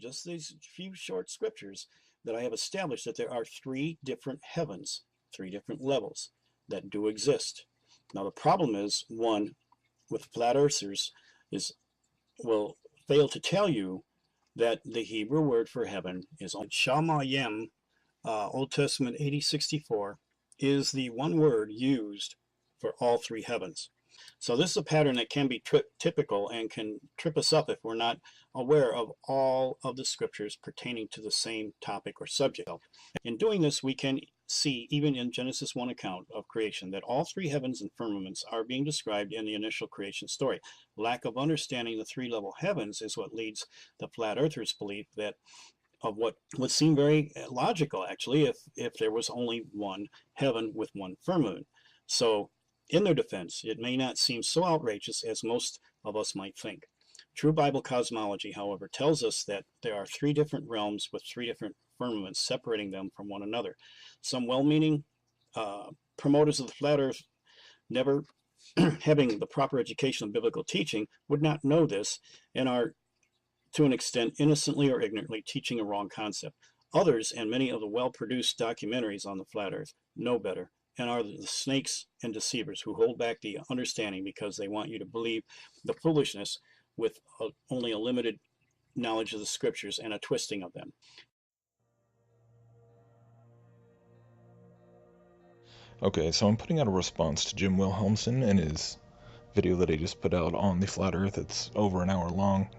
just these few short scriptures, that I have established that there are three different heavens, three different levels that do exist. Now the problem is, one, with flat earthers will fail to tell you that the Hebrew word for heaven is shamayim, Old Testament 8064, is the one word used for all three heavens. So this is a pattern that can be typical and can trip us up if we're not aware of all of the scriptures pertaining to the same topic or subject. In doing this, we can see, even in Genesis 1 account of creation, that all three heavens and firmaments are being described in the initial creation story. Lack of understanding the three-level heavens is what leads the flat earthers' belief that of what would seem very logical, actually, if there was only one heaven with one firmament. So in their defense, it may not seem so outrageous as most of us might think. True Bible cosmology, however, tells us that there are three different realms with three different firmaments separating them from one another. Some well-meaning promoters of the flat earth, never having the proper education of biblical teaching, would not know this and are, to an extent, innocently or ignorantly teaching a wrong concept. Others, and many of the well-produced documentaries on the flat earth, know better and are the snakes and deceivers who hold back the understanding because they want you to believe the foolishness with only a limited knowledge of the scriptures and a twisting of them. Okay, so I'm putting out a response to Jim Wilhelmsen and his video that he just put out on the flat earth. It's over an hour long.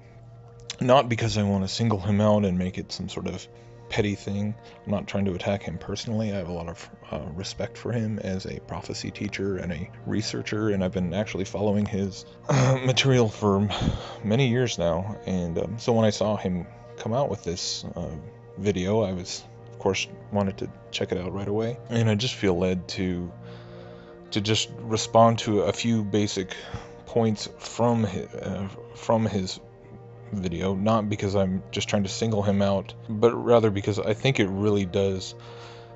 Not because I want to single him out and make it some sort of petty thing. I'm not trying to attack him personally. I have a lot of respect for him as a prophecy teacher and a researcher, and I've been actually following his material for many years now. And so when I saw him come out with this video, I was, of course, wanted to check it out right away. And I just feel led to just respond to a few basic points from his video, not because I'm just trying to single him out, but rather because I think it really does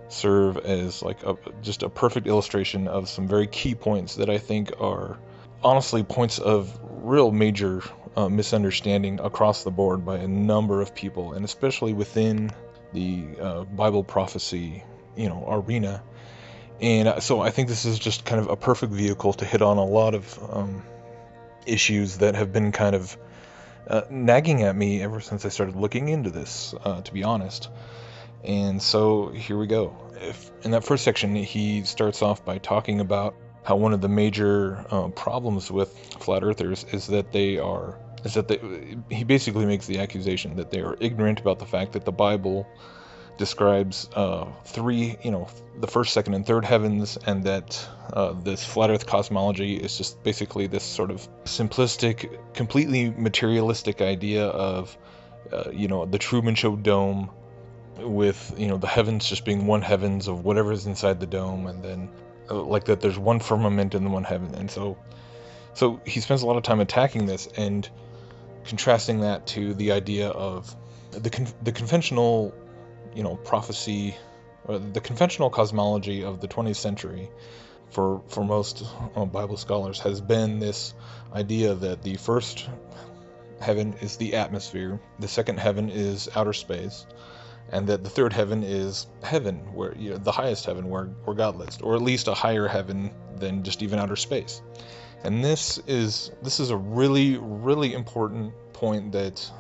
serve as like just a perfect illustration of some very key points that I think are honestly points of real major misunderstanding across the board by a number of people, and especially within the Bible prophecy, arena. And so I think this is just kind of a perfect vehicle to hit on a lot of issues that have been kind of nagging at me ever since I started looking into this, to be honest. And so here we go. In that first section, he starts off by talking about how one of the major problems with flat earthers is that he basically makes the accusation that they are ignorant about the fact that the Bible describes three, the first, second, and third heavens, and that this flat earth cosmology is just basically this sort of simplistic, completely materialistic idea of, the Truman Show dome, with, the heavens just being one heavens of whatever's inside the dome, and then like that there's one firmament in the one heaven. And so he spends a lot of time attacking this and contrasting that to the idea of the conventional prophecy, or the conventional cosmology of the 20th century for most Bible scholars has been this idea that the first heaven is the atmosphere, the second heaven is outer space, and that the third heaven is heaven, where the highest heaven where God lives, or at least a higher heaven than just even outer space. And this is a really, really important point that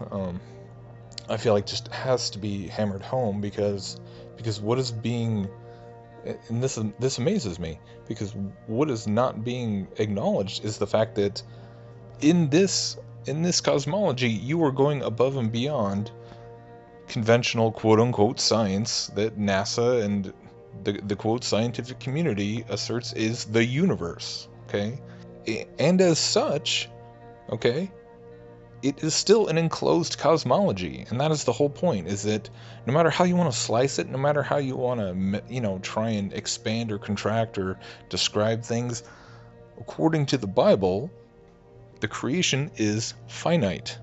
I feel like just has to be hammered home, because what is being, and this amazes me, because what is not being acknowledged is the fact that in this cosmology, you are going above and beyond conventional quote-unquote science that NASA and the quote scientific community asserts is the universe, okay? And as such, okay, it is still an enclosed cosmology, and that is the whole point, is that no matter how you want to slice it, no matter how you want to, try and expand or contract or describe things, according to the Bible, the creation is finite.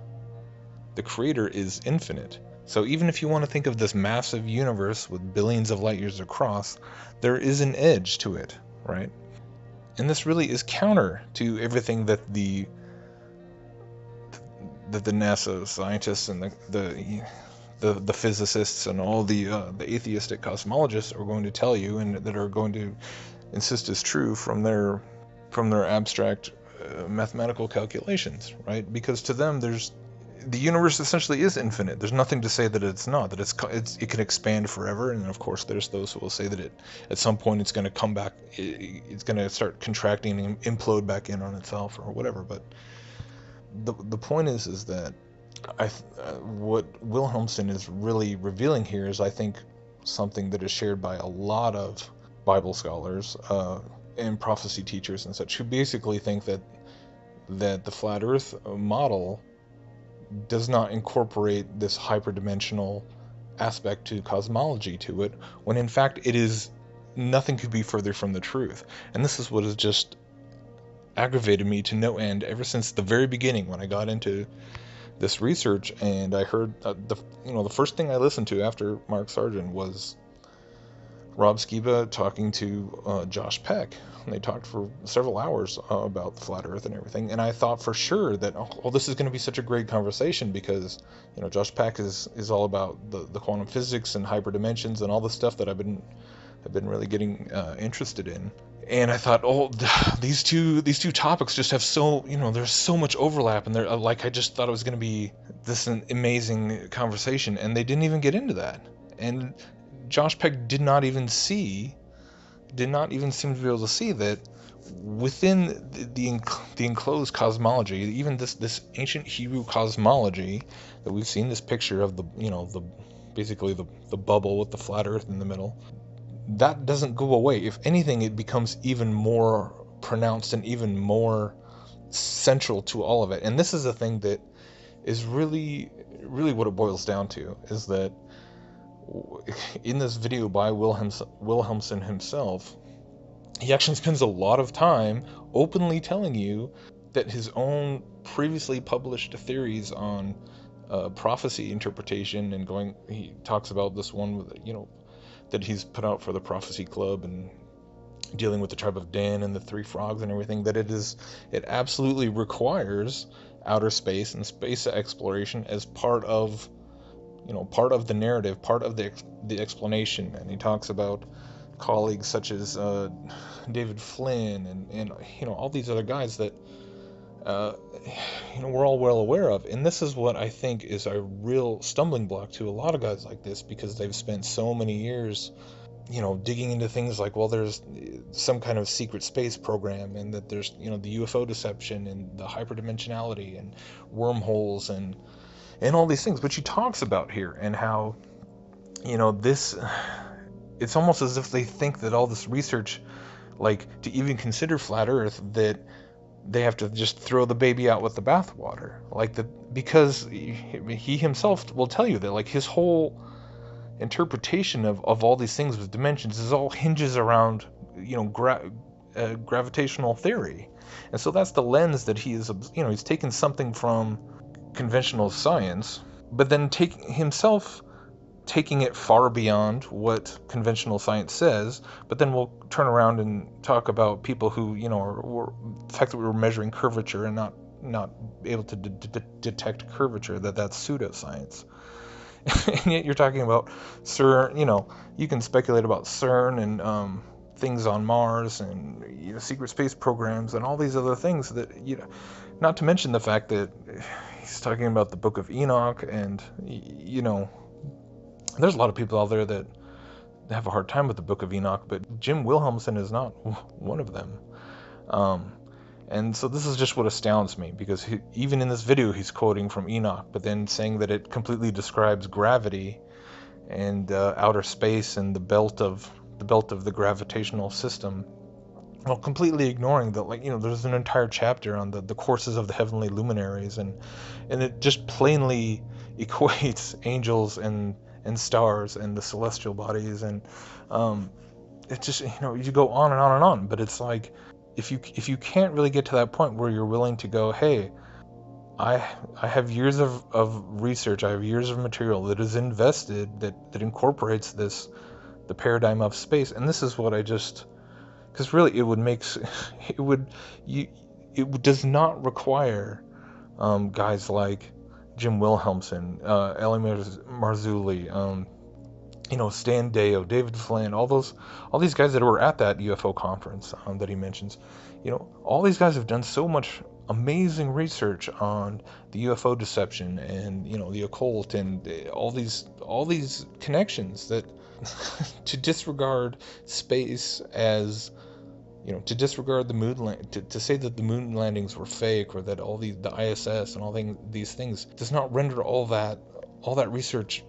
The Creator is infinite. So even if you want to think of this massive universe with billions of light years across, there is an edge to it, right? And this really is counter to everything that the NASA scientists and the the physicists and all the atheistic cosmologists are going to tell you, and that are going to insist is true from their abstract mathematical calculations, right? Because to them, the universe essentially is infinite. There's nothing to say that it's not, that it can expand forever. And of course, there's those who will say that at some point it's going to come back, it's going to start contracting and implode back in on itself or whatever. But the point is that what Wilhelmsen is really revealing here is, I think, something that is shared by a lot of Bible scholars and prophecy teachers and such, who basically think that the flat Earth model does not incorporate this hyperdimensional aspect to cosmology to it, when in fact it is nothing could be further from the truth. And this is what has just aggravated me to no end ever since the very beginning, when I got into this research and I heard the first thing I listened to after Mark Sargent was Rob Skiba talking to Josh Peck. And they talked for several hours about the flat Earth and everything. And I thought for sure that, this is going to be such a great conversation, because Josh Peck is all about the quantum physics and hyperdimensions and all the stuff that I've been really getting interested in. And I thought, these two topics just have there's so much overlap, and they're I just thought it was going to be this amazing conversation, and they didn't even get into that. And Josh Peck did not even seem to be able to see that within the enclosed cosmology, even this ancient Hebrew cosmology that we've seen, this picture of basically the bubble with the flat Earth in the middle, that doesn't go away. If anything, it becomes even more pronounced and even more central to all of it. And this is a thing that is really, really what it boils down to, is that in this video by Wilhelmsen himself, he actually spends a lot of time openly telling you that his own previously published theories on prophecy interpretation, and he talks about this one with, that he's put out for the Prophecy Club, and dealing with the tribe of Dan and the three frogs and everything, that it absolutely requires outer space and space exploration as part of the narrative, part of the explanation. And he talks about colleagues such as David Flynn and all these other guys that we're all well aware of. And this is what I think is a real stumbling block to a lot of guys like this, because they've spent so many years digging into things like, there's some kind of secret space program, and that there's the UFO deception and the hyperdimensionality and wormholes and all these things, which he talks about here, and how it's almost as if they think that all this research, like to even consider flat Earth, that they have to just throw the baby out with the bathwater, because he himself will tell you that, like, his whole interpretation of all these things with dimensions is all hinges around gravitational theory. And so that's the lens that he is, he's taken something from conventional science, but then taking it far beyond what conventional science says. But then we'll turn around and talk about people who the fact that we were measuring curvature and not able to detect curvature, that's pseudoscience. And yet you're talking about CERN. You can speculate about CERN and things on Mars and secret space programs and all these other things that not to mention the fact that he's talking about the Book of Enoch, and there's a lot of people out there that have a hard time with the Book of Enoch, but Jim Wilhelmsen is not one of them. And so this is just what astounds me, because even in this video he's quoting from Enoch, but then saying that it completely describes gravity and outer space and the belt of the gravitational system, while completely ignoring that, there's an entire chapter on the courses of the heavenly luminaries, and it just plainly equates angels and stars and the celestial bodies, and it just you go on and on and on. But it's like, if you can't really get to that point where you're willing to go, hey, I have years of research, I have years of material that is invested that incorporates the paradigm of space, and this is what because really it does not require guys like Jim Wilhelmsen, Ellie Marzulli, Stan Deyo, David Flynn, all these guys that were at that UFO conference that he mentions, all these guys have done so much amazing research on the UFO deception and the occult and all these connections that to disregard space as to disregard the to say that the moon landings were fake or that the ISS and these things does not render all that research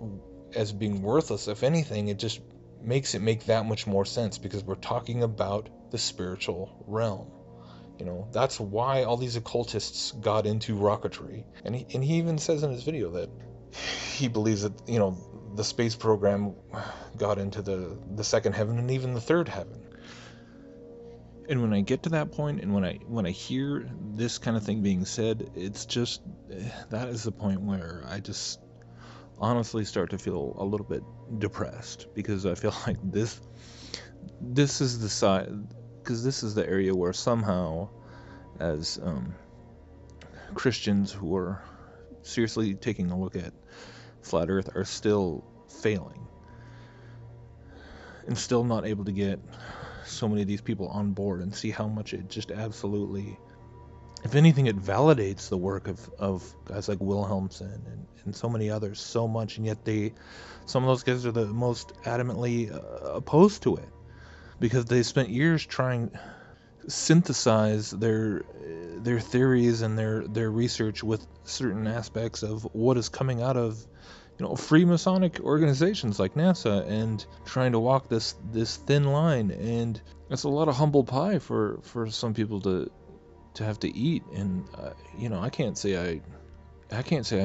as being worthless. If anything, it just makes it make that much more sense because we're talking about the spiritual realm. That's why all these occultists got into rocketry. And he even says in his video that he believes that, the space program got into the second heaven and even the third heaven. And when I get to that point, and when I hear this kind of thing being said, it's just that is the point where I just honestly start to feel a little bit depressed, because I feel like this is the side, because this is the area where somehow, as Christians who are seriously taking a look at flat Earth, are still failing and still not able to get so many of these people on board and see how much it just absolutely, if anything, it validates the work of guys like Wilhelmsen and so many others so much, and yet some of those guys are the most adamantly opposed to it, because they spent years trying to synthesize their theories and their research with certain aspects of what is coming out of Freemasonic organizations like NASA, and trying to walk this thin line. And it's a lot of humble pie for some people to have to eat. And I can't say I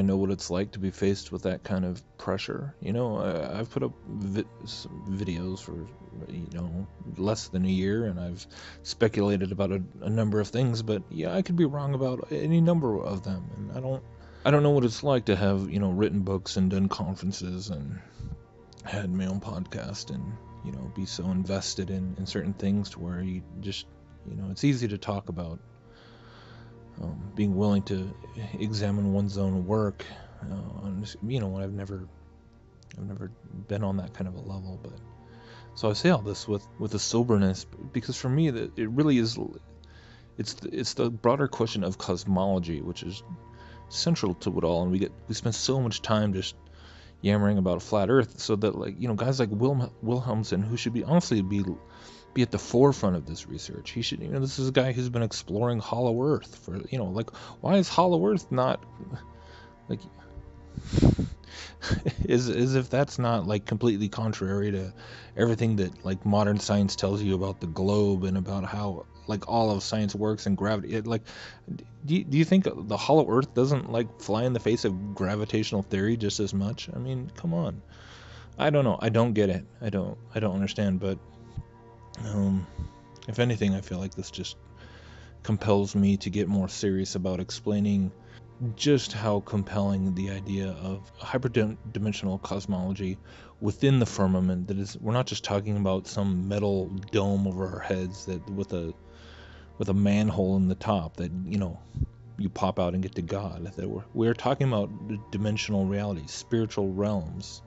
know what it's like to be faced with that kind of pressure. I've put up videos for less than a year, and I've speculated about a number of things, but yeah, I could be wrong about any number of them. And I don't know what it's like to have written books and done conferences and had my own podcast and be so invested in certain things to where you just it's easy to talk about being willing to examine one's own work. When I've never been on that kind of a level. But so I say all this with a soberness, because for me that it really is, it's the broader question of cosmology, which is central to it all. And we spend so much time just yammering about a flat Earth, so that guys like Wilhelmsen, who should honestly be at the forefront of this research. He should, this is a guy who's been exploring hollow Earth for, why is hollow Earth not, as if that's not completely contrary to everything that modern science tells you about the globe and about how all of science works and gravity. Do you think the hollow Earth doesn't fly in the face of gravitational theory just as much? I mean, come on. I don't know. I don't get it. I don't understand. But if anything, I feel like this just compels me to get more serious about explaining just how compelling the idea of hyperdimensional cosmology within the firmament, that is, we're not just talking about some metal dome over our heads that with a manhole in the top that you pop out and get to God. That we're talking about dimensional realities, spiritual realms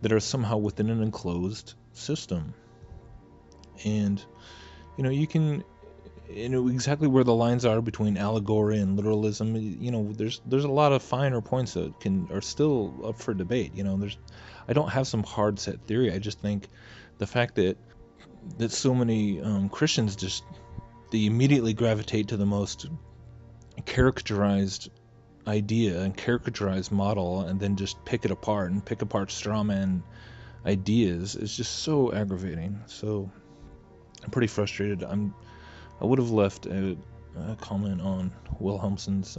that are somehow within an enclosed system. And you can exactly where the lines are between allegory and literalism. There's a lot of finer points that are still up for debate. I don't have some hard set theory. I just think the fact that so many Christians they immediately gravitate to the most caricaturized idea and caricaturized model, and then just pick it apart and pick apart straw man ideas, is just so aggravating. So I'm pretty frustrated. I would have left a comment on Wilhelmsen's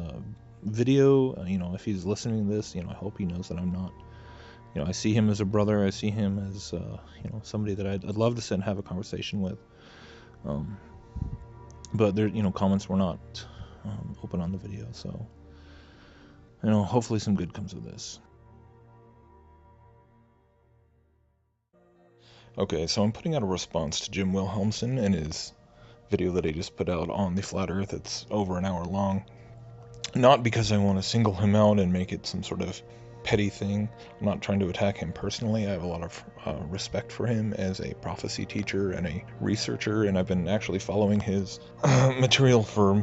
video. If he's listening to this, I hope he knows that I'm not. I see him as a brother. I see him as somebody that I'd love to sit and have a conversation with. But their comments were not open on the video, so hopefully some good comes of this. Okay, so I'm putting out a response to Jim Wilhelmsen and his video that he just put out on the flat Earth. It's over an hour long. Not because I want to single him out and make it some sort of petty thing. I'm not trying to attack him personally. I have a lot of respect for him as a prophecy teacher and a researcher, and I've been actually following his material for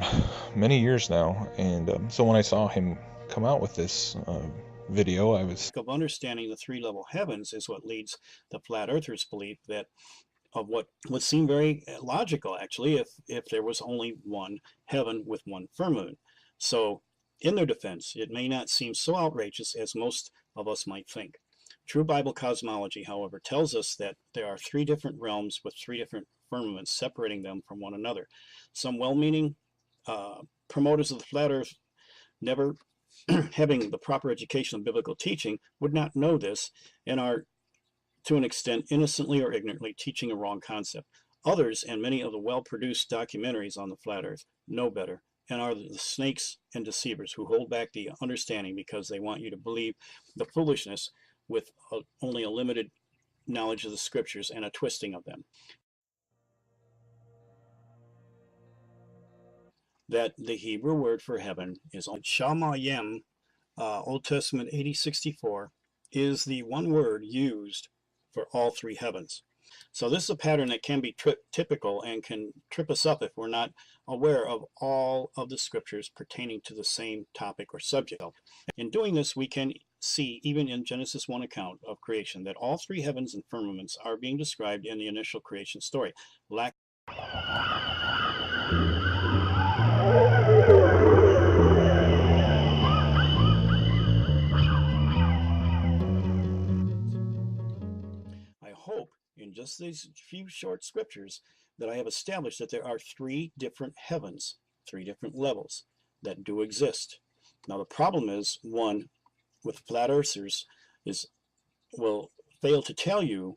many years now. And so when I saw him come out with this video, I was... Of understanding the three-level heavens is what leads the flat earthers belief that of what would seem very logical, actually, if there was only one heaven with one firmament. So in their defense, it may not seem so outrageous as most of us might think. True Bible cosmology, however, tells us that there are three different realms with three different firmaments separating them from one another. Some well-meaning promoters of the flat earth, never having the proper education of biblical teaching, would not know this and are, to an extent, innocently or ignorantly teaching a wrong concept. Others, and many of the well-produced documentaries on the flat earth, know better and are the snakes and deceivers who hold back the understanding because they want you to believe the foolishness with only a limited knowledge of the scriptures and a twisting of them. That the Hebrew word for heaven is Shamayim, Old Testament 8064, is the one word used for all three heavens. So this is a pattern that can be typical and can trip us up if we're not aware of all of the scriptures pertaining to the same topic or subject. In doing this, we can see, even in Genesis 1 account of creation, that all three heavens and firmaments are being described in the initial creation story. I hope in just these few short scriptures that I have established that there are three different heavens, three different levels that do exist. Now the problem is, one, with flat earthers will fail to tell you